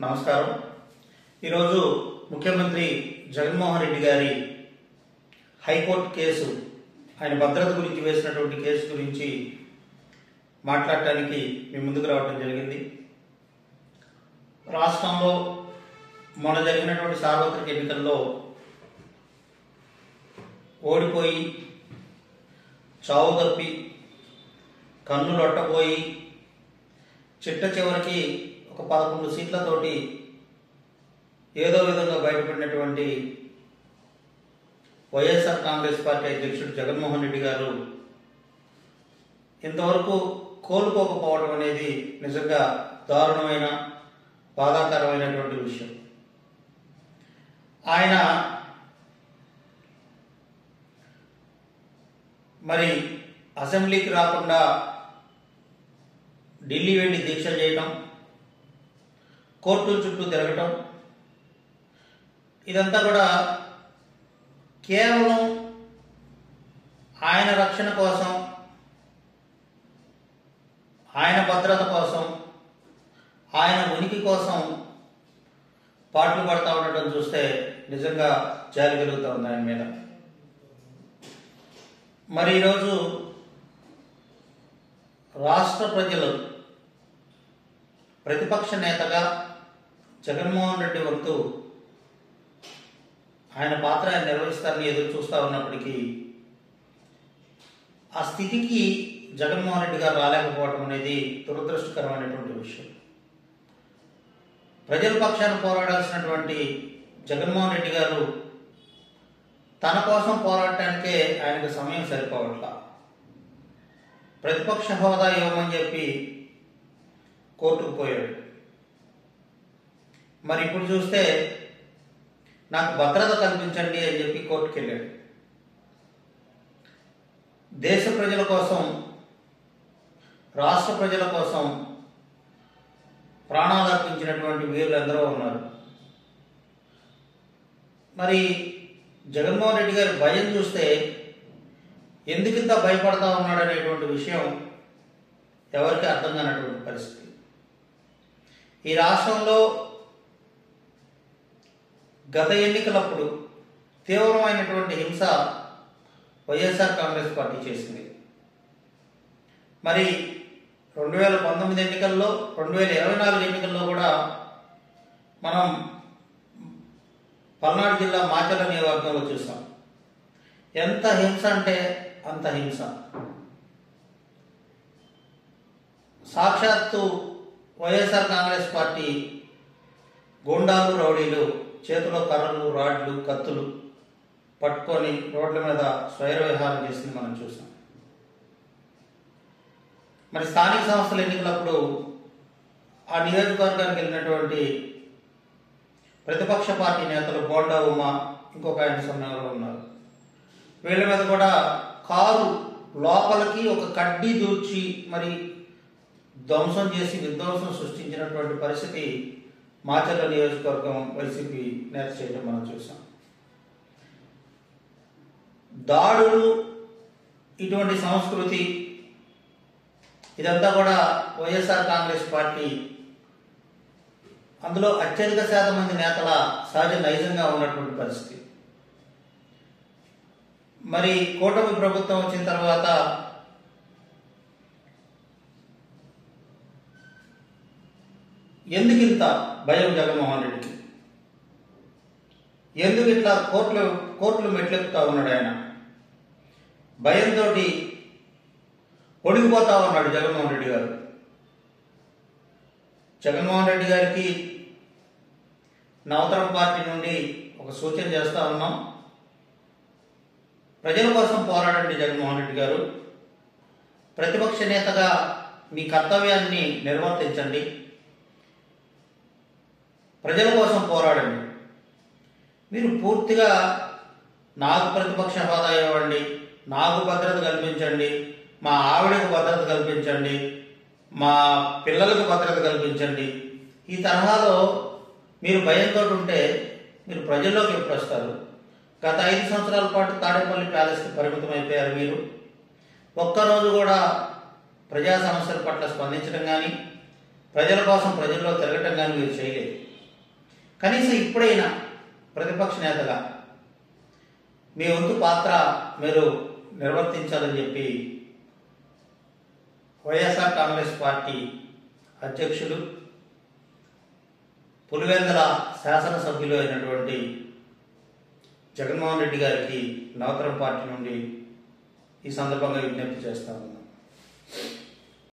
నమస్కారం. ఈరోజు ముఖ్యమంత్రి జగన్మోహన్ రెడ్డి గారి హైకోర్టు కేసు, ఆయన భద్రత గురించి వేసినటువంటి కేసు గురించి మాట్లాడటానికి మీ ముందుకు రావడం జరిగింది. రాష్ట్రంలో మొన్న జరిగినటువంటి సార్వత్రిక ఎన్నికల్లో ఓడిపోయి, చావు తప్పి, కన్నులొట్టబోయి చిట్ట చివరికి ఒక 11 సీట్లతోటి ఏదో విధంగా బయటపడినటువంటి వైఎస్ఆర్ కాంగ్రెస్ పార్టీ అధ్యక్షుడు జగన్మోహన్ రెడ్డి గారు ఇంతవరకు కోలుకోకపోవడం అనేది నిజంగా దారుణమైన, బాధాకరమైనటువంటి విషయం. ఆయన మరి అసెంబ్లీకి రాకుండా ఢిల్లీ వెళ్ళి దీక్ష చేయడం, కోర్టుల చుట్టూ తిరగటం, ఇదంతా కూడా కేవలం ఆయన రక్షణ కోసం, ఆయన భద్రత కోసం, ఆయన ఉనికి కోసం పాటలు పడతా ఉండటం చూస్తే నిజంగా జాలి కలుగుతూ ఉంది ఆయన మీద. మరి ఈరోజు రాష్ట్ర ప్రజలు ప్రతిపక్ష నేతగా జగన్మోహన్ రెడ్డి వంతు ఆయన పాత్ర ఆయన నిర్వహిస్తారని ఎదురు చూస్తూ ఉన్నప్పటికీ ఆ స్థితికి జగన్మోహన్ రెడ్డి గారు రాలేకపోవడం అనేది దురదృష్టకరమైనటువంటి విషయం. ప్రజల పక్షాన పోరాడాల్సినటువంటి జగన్మోహన్ రెడ్డి గారు తన కోసం పోరాడటానికే ఆయనకు సమయం సరిపోవట్లా. ప్రతిపక్ష హోదా ఇవ్వమని చెప్పి కోర్టుకు పోయాడు. మరి ఇప్పుడు చూస్తే నాకు భద్రత కల్పించండి అని చెప్పి కోర్టుకు వెళ్ళాడు. దేశ ప్రజల కోసం, రాష్ట్ర ప్రజల కోసం ప్రాణాలు అర్పించినటువంటి వీరులు ఎందరో ఉన్నారు. మరి జగన్మోహన్ రెడ్డి గారి భయం చూస్తే ఎందుకింత భయపడతా ఉన్నాడు అనేటువంటి విషయం ఎవరికి అర్థం కానటువంటి పరిస్థితి. ఈ రాష్ట్రంలో గత ఎన్నికలప్పుడు తీవ్రమైనటువంటి హింస వైఎస్ఆర్ కాంగ్రెస్ పార్టీ చేసింది. మరి 2019 ఎన్నికల్లో, 2024 ఎన్నికల్లో కూడా మనం పల్నాడు జిల్లా మాచర్ల నియోజకవర్గంలో చూసాం. ఎంత హింస అంటే అంత హింస. సాక్షాత్తు వైఎస్ఆర్ కాంగ్రెస్ పార్టీ గూండాలు, రౌడీలు చేతిలో కర్రలు, రాడ్లు, కత్తులు పట్టుకొని రోడ్ల మీద స్వైర విహారం చేసింది మనం చూసాం. మరి స్థానిక సంస్థల ఎన్నికలప్పుడు ఆ నియోజకవర్గానికి వెళ్ళినటువంటి ప్రతిపక్ష పార్టీ నేతలు బోండా ఉమ, ఇంకొక ఆయన సమయంలో ఉన్నారు. వీళ్ళ మీద కూడా కారు లోపలికి ఒక కడ్డీ దూర్చి మరి ధ్వంసం చేసి విధ్వంసం సృష్టించినటువంటి పరిస్థితి మాచర్ల నియోజకవర్గం వైసీపీ నేత చేయడం మనం చూసాం. దాడులు, ఇటువంటి సంస్కృతి, ఇదంతా కూడా వైఎస్ఆర్ కాంగ్రెస్ పార్టీ, అందులో అత్యధిక శాతం మంది నేతల సహజ నైజంగా ఉన్నటువంటి పరిస్థితి. మరి కూటమి ప్రభుత్వం వచ్చిన తర్వాత ఎందుకు ఇంత భయం జగన్మోహన్ రెడ్డికి? ఎందుకు ఇట్లా కోర్టులు మెట్లెక్కుతా ఉన్నాడు ఆయన? భయంతో ఒడిగిపోతా ఉన్నాడు జగన్మోహన్ రెడ్డి గారు. జగన్మోహన్ రెడ్డి గారికి నవతరం పార్టీ నుండి ఒక సూచన చేస్తా ఉన్నాం. ప్రజల కోసం పోరాడండి జగన్మోహన్ రెడ్డి గారు. ప్రతిపక్ష నేతగా మీ కర్తవ్యాన్ని నిర్వర్తించండి. ప్రజల కోసం పోరాడండి. మీరు పూర్తిగా నాకు ప్రతిపక్ష హోదా ఇవ్వండి, నాకు భద్రత కల్పించండి, మా ఆవిడకు భద్రత కల్పించండి, మా పిల్లలకు భద్రత కల్పించండి, ఈ తరహాలో మీరు భయంతో ఉంటే మీరు ప్రజల్లోకి ఎప్పుడు వస్తారు? గత 5 సంవత్సరాల పాటు తాడేపల్లి ప్యాలెస్కి పరిమితం అయిపోయారు మీరు. ఒక్కరోజు కూడా ప్రజా సమస్యల పట్ల స్పందించడం కానీ, ప్రజల కోసం ప్రజల్లో తిరగటం కానీ మీరు చేయలేదు. కనీసం ఇప్పుడైనా ప్రతిపక్ష నేతగా మీ వంతు పాత్ర మీరు నిర్వర్తించాలని చెప్పి వైఎస్ఆర్ కాంగ్రెస్ పార్టీ అధ్యక్షులు, పులివెందుల శాసనసభ్యులు అయినటువంటి జగన్మోహన్ రెడ్డి గారికి నవతరం పార్టీ నుండి ఈ సందర్భంగా విజ్ఞప్తి చేస్తా ఉన్నాం.